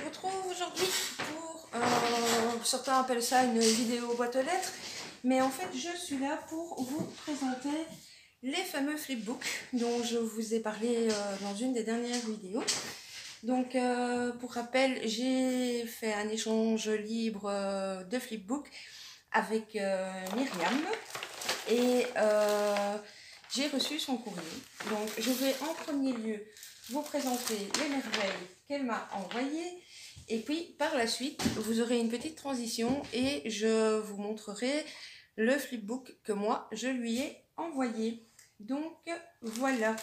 vous retrouve aujourd'hui pour, certains appellent ça une vidéo boîte aux lettres, mais en fait je suis là pour vous présenter les fameux flipbooks dont je vous ai parlé dans une des dernières vidéos. Donc pour rappel, j'ai fait un échange libre de flipbooks avec Myriam et j'ai reçu son courrier. Donc je vais en premier lieu vous présenter les merveilles qu'elle m'a envoyées et puis par la suite vous aurez une petite transition et je vous montrerai le flipbook que moi je lui ai envoyé. Donc voilà.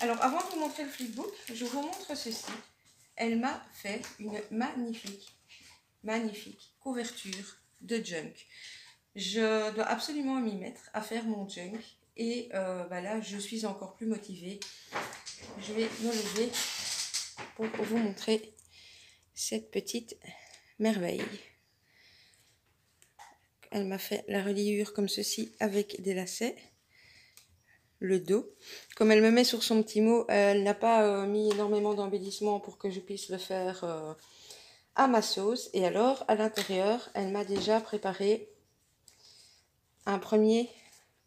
Alors avant de vous montrer le flipbook, je vous montre ceci. Elle m'a fait une magnifique couverture de junk. Je dois absolument m'y mettre à faire mon junk et là je suis encore plus motivée. Je vais me lever pour vous montrer cette petite merveille. Elle m'a fait la reliure comme ceci avec des lacets. Le dos. Comme elle me met sur son petit mot, elle n'a pas mis énormément d'embellissement pour que je puisse le faire à ma sauce. Et alors, à l'intérieur, elle m'a déjà préparé un premier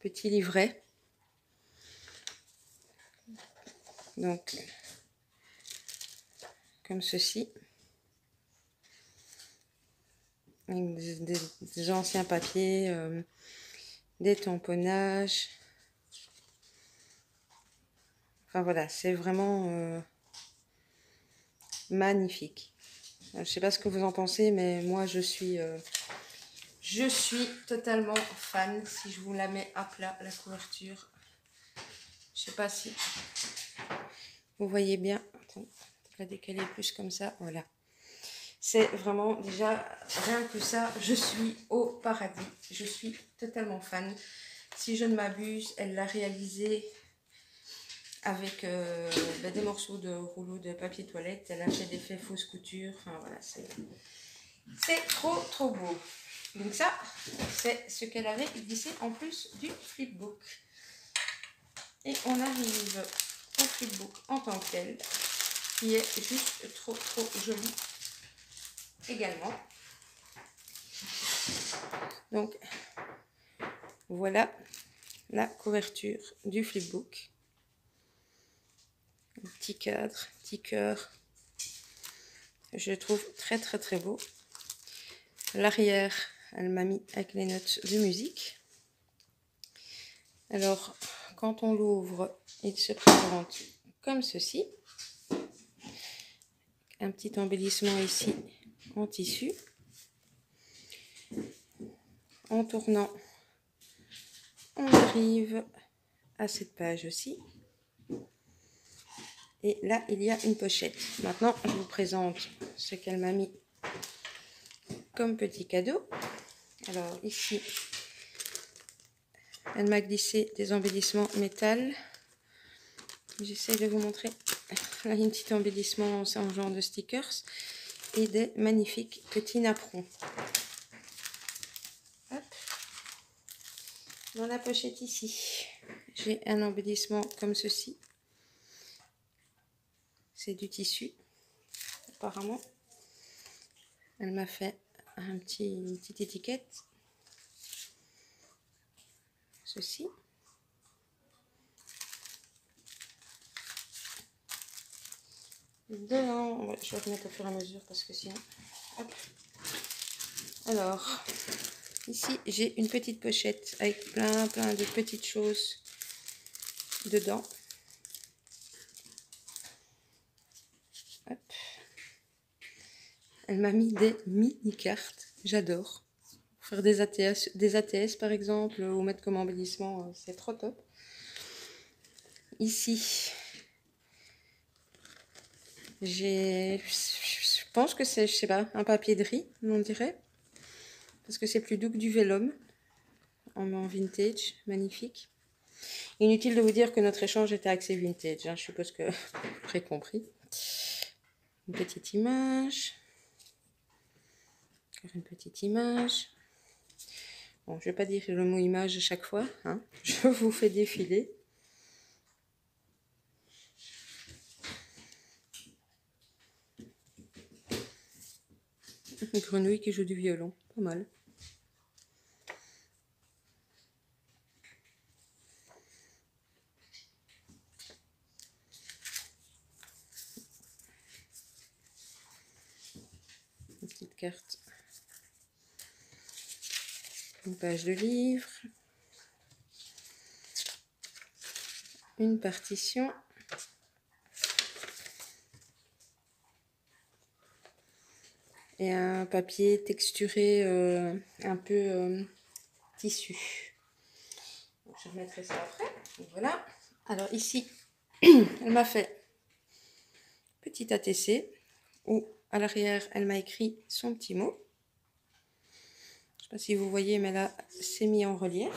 petit livret. Donc, comme ceci. Avec des anciens papiers, des tamponnages. Enfin voilà, c'est vraiment magnifique. Je ne sais pas ce que vous en pensez, mais moi je suis totalement fan. Si je vous la mets à plat, la couverture, je ne sais pas si vous voyez bien. Attends, la décaler plus comme ça, voilà. C'est vraiment déjà, rien que ça, je suis au paradis. Je suis totalement fan. Si je ne m'abuse, elle l'a réalisé avec des morceaux de rouleau de papier toilette. Elle a fait des faits fausses coutures. Enfin voilà, c'est trop beau. Donc ça, c'est ce qu'elle avait glissé en plus du flipbook. Et on arrive au flipbook en tant que tel, qui est juste trop joli également. Donc voilà la couverture du flipbook. Un petit cadre, petit cœur. Je le trouve très beau. L'arrière, elle m'a mis avec les notes de musique. Alors, quand on l'ouvre, il se présente comme ceci. Un petit embellissement ici en tissu. En tournant, on arrive à cette page aussi. Et là, il y a une pochette. Maintenant, je vous présente ce qu'elle m'a mis comme petit cadeau. Alors ici, elle m'a glissé des embellissements métal. J'essaie de vous montrer. Là, il y a un petit embellissement en genre de stickers et des magnifiques petits napperons. Hop. Dans la pochette ici, j'ai un embellissement comme ceci. C'est du tissu, apparemment. Elle m'a fait une petite étiquette. Ceci. Dedans, je vais remettre au fur et à mesure parce que sinon... Hop. Alors, ici, j'ai une petite pochette avec plein de petites choses dedans. Hop. Elle m'a mis des mini-cartes. J'adore. Pour faire des ATS par exemple, ou mettre comme embellissement, c'est trop top. Ici, je pense que c'est, je sais pas, un papier de riz, on dirait. Parce que c'est plus doux que du vélum. En vintage, magnifique. Inutile de vous dire que notre échange était axé vintage, hein, je suppose que vous l'aurez compris. Une petite image. Une petite image. Bon, je vais pas dire le mot image à chaque fois, hein. Je vous fais défiler. Une grenouille qui joue du violon, pas mal. Une petite carte. Une page de livre. Une partition. Et un papier texturé un peu tissu. Donc, je remettrai ça après. Donc, voilà. Alors ici, elle m'a fait petit ATC où à l'arrière, elle m'a écrit son petit mot. Je ne sais pas si vous voyez, mais là, c'est mis en relief.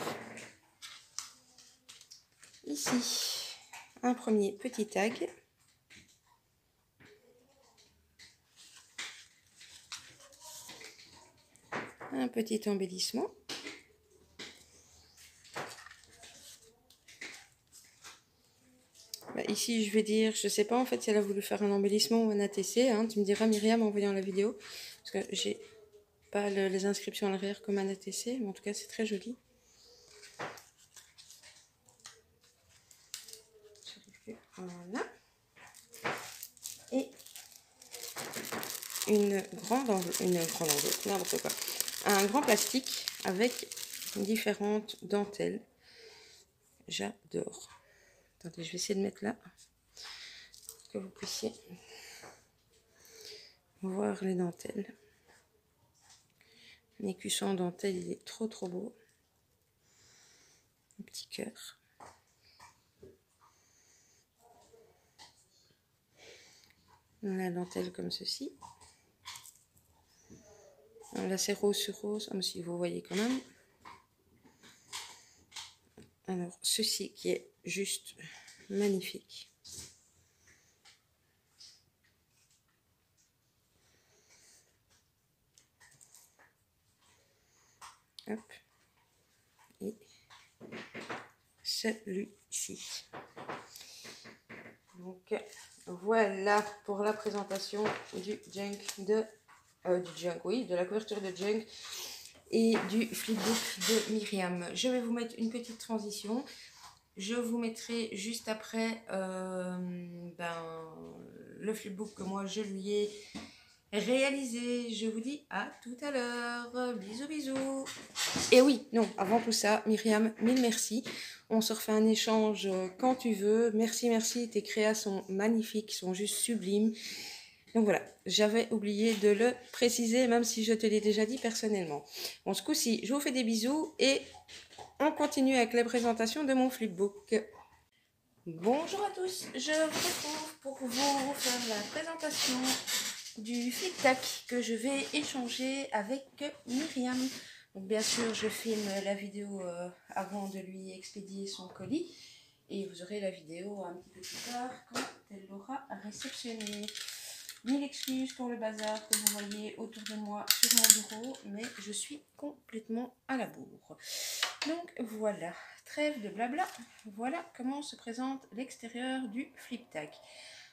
Ici, un premier petit tag. Un petit embellissement. Bah, ici, je vais dire, je sais pas en fait si elle a voulu faire un embellissement ou un ATC. Hein. Tu me diras, Myriam, en voyant la vidéo. Parce que j'ai pas les inscriptions à l'arrière comme un ATC. Mais en tout cas, c'est très joli. Voilà. Et une grande enveloppe, n'importe quoi. Un grand plastique avec différentes dentelles. J'adore. Attendez, je vais essayer de mettre là. Pour que vous puissiez voir les dentelles. Un écusson en dentelle, il est trop beau. Un petit cœur. La dentelle comme ceci. Là c'est rose sur rose, comme si vous voyez quand même. Alors ceci qui est juste magnifique. Hop. Et celui-ci. Donc voilà pour la présentation du junk de la couverture de junk et du flipbook de Myriam. Je vais vous mettre une petite transition. Je vous mettrai juste après le flipbook que moi je lui ai réalisé. Je vous dis à tout à l'heure. Bisous, bisous. Et oui, non, avant tout ça, Myriam, mille merci. On se refait un échange quand tu veux. Merci, merci. Tes créas sont magnifiques, sont juste sublimes. Donc voilà, j'avais oublié de le préciser, même si je te l'ai déjà dit personnellement. Bon, ce coup-ci, je vous fais des bisous et on continue avec la présentation de mon flipbook. Bonjour à tous, je vous retrouve pour vous faire la présentation du flip-tac que je vais échanger avec Myriam. Donc bien sûr, je filme la vidéo avant de lui expédier son colis et vous aurez la vidéo un petit peu plus tard quand elle l'aura réceptionné. Mille excuses pour le bazar que vous voyez autour de moi sur mon bureau, mais je suis complètement à la bourre. Donc voilà, trêve de blabla, voilà comment se présente l'extérieur du flip-tac.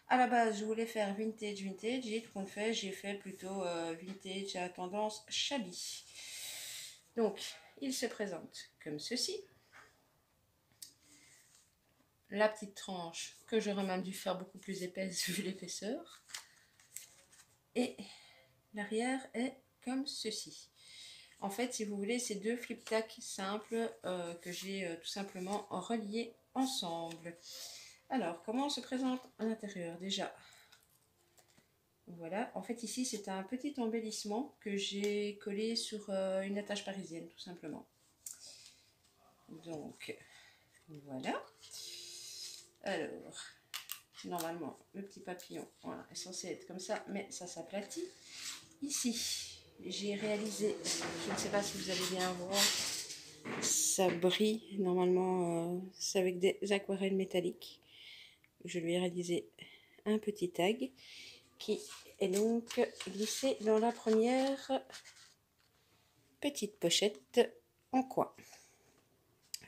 À la base, je voulais faire vintage et tout compte fait, j'ai fait plutôt vintage à tendance shabby. Donc, il se présente comme ceci. La petite tranche que j'aurais même dû faire beaucoup plus épaisse vu l'épaisseur. Et l'arrière est comme ceci. En fait, si vous voulez, c'est deux flip-tacs simples que j'ai tout simplement reliés ensemble. Alors, comment on se présente à l'intérieur? Déjà, voilà. En fait, ici, c'est un petit embellissement que j'ai collé sur une attache parisienne, tout simplement. Donc, voilà. Alors, normalement, le petit papillon voilà, est censé être comme ça, mais ça s'aplatit. Ici, j'ai réalisé, je ne sais pas si vous allez bien voir, ça brille. Normalement, c'est avec des aquarelles métalliques. Je lui ai réalisé un petit tag qui est donc glissé dans la première petite pochette en coin.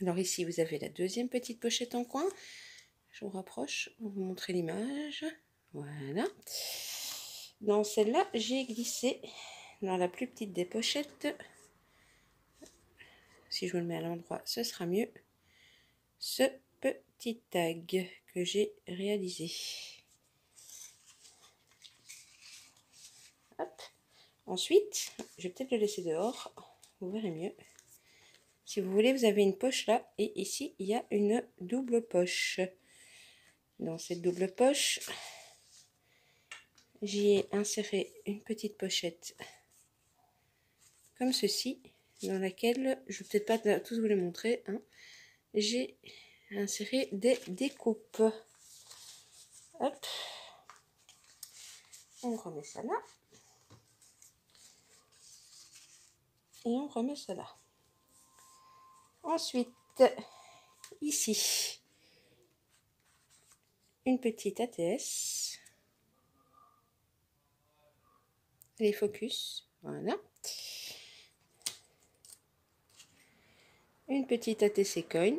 Alors ici, vous avez la deuxième petite pochette en coin. Je vous rapproche pour vous montrer l'image. Voilà. Dans celle-là, j'ai glissé dans la plus petite des pochettes, si je vous le mets à l'endroit, ce sera mieux, ce petit tag que j'ai réalisé. Hop. Ensuite, je vais peut-être le laisser dehors, vous verrez mieux. Si vous voulez, vous avez une poche là, et ici, il y a une double poche. Dans cette double poche, j'y ai inséré une petite pochette comme ceci, dans laquelle, je ne vais peut-être pas tous vous les montrer, hein, j'ai inséré des découpes. Hop, on remet ça là, et on remet ça là. Ensuite, ici, une petite ATS, les focus, voilà. Une petite ATC coin.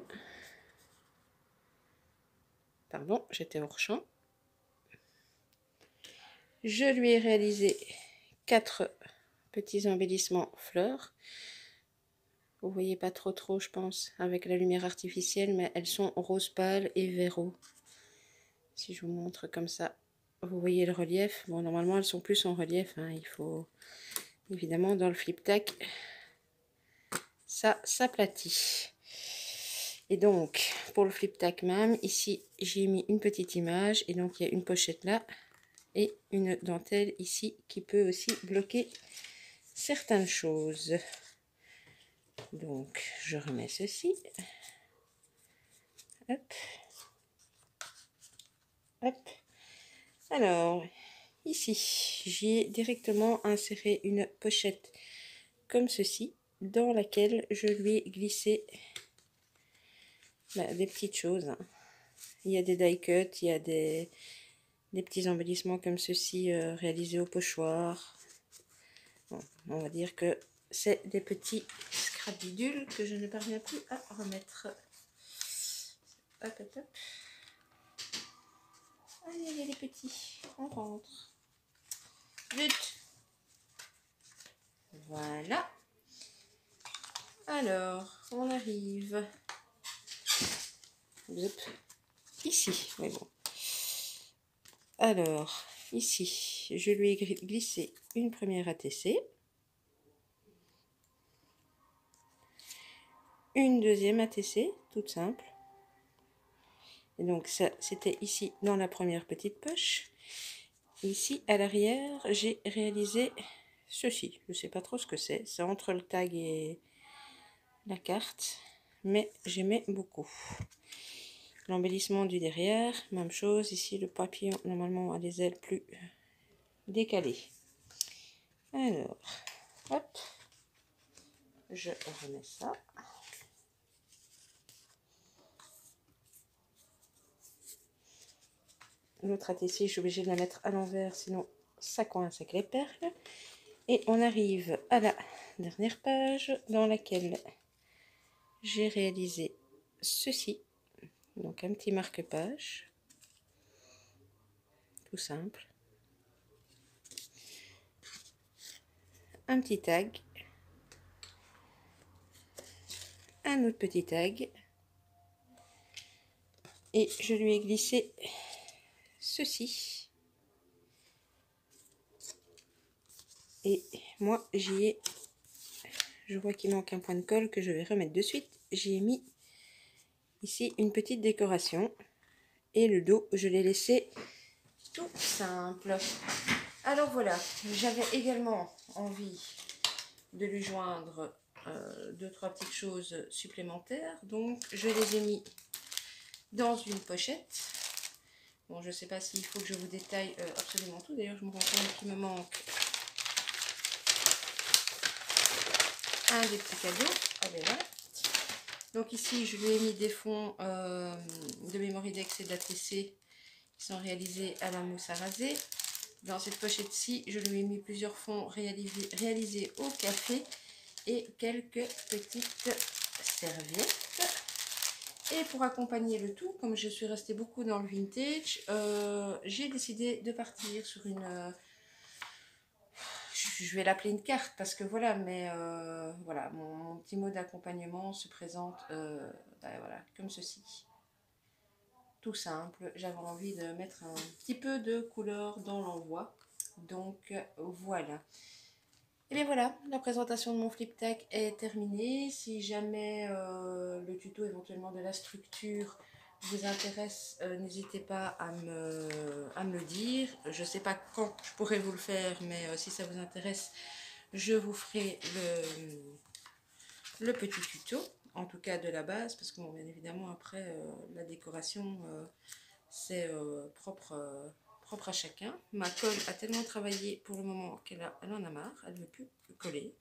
Pardon, j'étais hors champ. Je lui ai réalisé 4 petits embellissements fleurs. Vous voyez pas trop, je pense, avec la lumière artificielle, mais elles sont rose pâle et verro. Si je vous montre comme ça, vous voyez le relief. Bon, normalement, elles sont plus en relief, hein. Il faut, évidemment, dans le flip tack, ça s'aplatit. Et donc, pour le flip tack même, ici, j'ai mis une petite image. Et donc, il y a une pochette là et une dentelle ici qui peut aussi bloquer certaines choses. Donc, je remets ceci. Hop. Hop. Alors, ici, j'y ai directement inséré une pochette comme ceci, dans laquelle je lui ai glissé des petites choses. Il y a des die cuts, il y a des petits embellissements comme ceci réalisés au pochoir. Bon, on va dire que c'est des petits scrabidules que je ne parviens plus à remettre. Hop, hop, hop. Allez, allez les petits, on rentre. Vite. Voilà. Alors, on arrive ici. Mais bon. Alors, ici, je lui ai glissé une première ATC. Une deuxième ATC, toute simple. Et donc ça, c'était ici dans la première petite poche. Ici, à l'arrière, j'ai réalisé ceci. Je ne sais pas trop ce que c'est. C'est entre le tag et la carte. Mais j'aimais beaucoup. L'embellissement du derrière, même chose. Ici, le papillon, normalement, a les ailes plus décalées. Alors, hop. Je remets ça. L'autre ATC, je suis obligée de la mettre à l'envers, sinon ça coince avec les perles. Et on arrive à la dernière page dans laquelle j'ai réalisé ceci. Donc un petit marque-page, tout simple. Un petit tag. Un autre petit tag. Et je lui ai glissé ceci. Et moi, j'y ai... Je vois qu'il manque un point de colle que je vais remettre de suite. J'y ai mis ici une petite décoration. Et le dos, je l'ai laissé tout simple. Alors voilà, j'avais également envie de lui joindre 2-3 petites choses supplémentaires. Donc, je les ai mis dans une pochette. Bon, je ne sais pas s'il faut que je vous détaille absolument tout. D'ailleurs, je me rends compte qu'il me manque un des petits cadeaux. Ah ben voilà. Donc ici, je lui ai mis des fonds de Memoridex et d'ATC qui sont réalisés à la mousse à raser. Dans cette pochette-ci, je lui ai mis plusieurs fonds réalisés au café et quelques petites serviettes. Et pour accompagner le tout, comme je suis restée beaucoup dans le vintage, j'ai décidé de partir sur une... je vais l'appeler une carte parce que voilà, mais voilà, mon petit mot d'accompagnement se présente voilà, comme ceci. Tout simple, j'avais envie de mettre un petit peu de couleur dans l'envoi, donc voilà. Et bien voilà, la présentation de mon flip tag est terminée. Si jamais le tuto éventuellement de la structure vous intéresse, n'hésitez pas à me le dire. Je ne sais pas quand je pourrai vous le faire, mais si ça vous intéresse, je vous ferai le petit tuto, en tout cas de la base, parce que bon, bien évidemment après la décoration c'est propre à chacun. Ma colle a tellement travaillé pour le moment qu'elle en a marre, elle ne veut plus coller.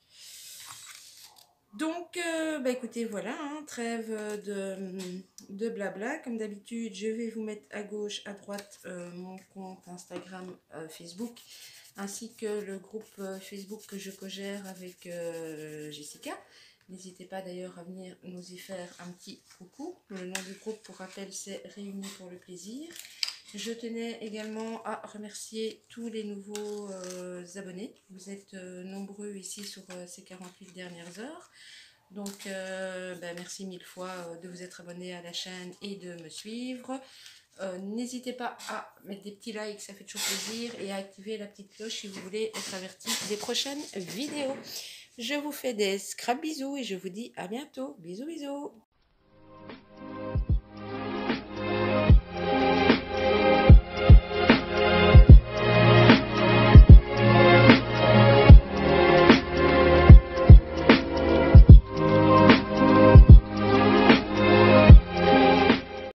Donc, bah écoutez, voilà, hein, trêve de blabla. Comme d'habitude, je vais vous mettre à gauche, à droite mon compte Instagram, Facebook, ainsi que le groupe Facebook que je co-gère avec Jessica. N'hésitez pas d'ailleurs à venir nous y faire un petit coucou. Le nom du groupe, pour rappel, c'est Réunis pour le plaisir. Je tenais également à remercier tous les nouveaux abonnés. Vous êtes nombreux ici sur ces 48 dernières heures. Donc, merci mille fois de vous être abonnés à la chaîne et de me suivre. N'hésitez pas à mettre des petits likes, ça fait toujours plaisir, et à activer la petite cloche si vous voulez être averti des prochaines vidéos. Je vous fais des scrap bisous et je vous dis à bientôt. Bisous bisous.